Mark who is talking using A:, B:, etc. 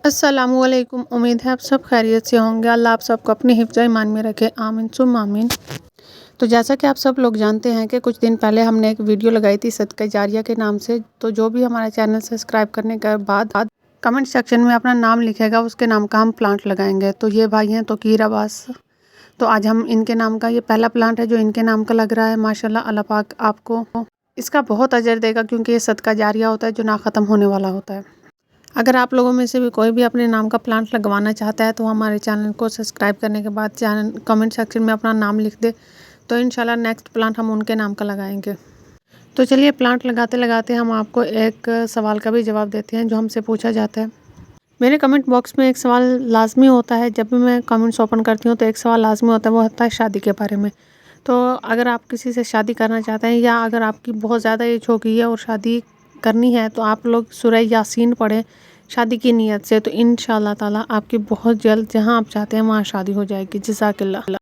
A: अस्सलामुअलैकुम। उम्मीद है आप सब खैरियत से होंगे। अल्लाह आप सबको अपने हिफ्ज़ ईमान में रखे, आमीन सुम्मा आमीन। तो जैसा कि आप सब लोग जानते हैं कि कुछ दिन पहले हमने एक वीडियो लगाई थी सदका जारिया के नाम से। तो जो भी हमारा चैनल सब्सक्राइब करने के बाद कमेंट सेक्शन में अपना नाम लिखेगा, उसके नाम का हम प्लांट लगाएंगे। तो ये भाई हैं तौकीर अब्बास। तो आज हम इनके नाम का, ये पहला प्लांट है जो इनके नाम का लग रहा है। माशाल्लाह, अल्लाह पाक आपको इसका बहुत अजर देगा, क्योंकि ये सदका जारिया होता है जो ना ख़त्म होने वाला होता है। अगर आप लोगों में से भी कोई भी अपने नाम का प्लांट लगवाना चाहता है तो हमारे चैनल को सब्सक्राइब करने के बाद चैनल कमेंट सेक्शन में अपना नाम लिख दे, तो इंशाल्लाह नेक्स्ट प्लांट हम उनके नाम का लगाएंगे। तो चलिए, प्लांट लगाते लगाते हम आपको एक सवाल का भी जवाब देते हैं जो हमसे पूछा जाता है। मेरे कमेंट बॉक्स में एक सवाल लाजमी होता है, जब भी मैं कमेंट्स ओपन करती हूँ तो एक सवाल लाजमी होता है, वो होता है शादी के बारे में। तो अगर आप किसी से शादी करना चाहते हैं या अगर आपकी बहुत ज़्यादा एज हो गई है और शादी करनी है, तो आप लोग सूरह यासीन पढ़ें शादी की नीयत से। तो इंशाअल्लाह ताला आपकी बहुत जल्द जहां आप चाहते हैं वहां शादी हो जाएगी। जज़ाकल्लाह।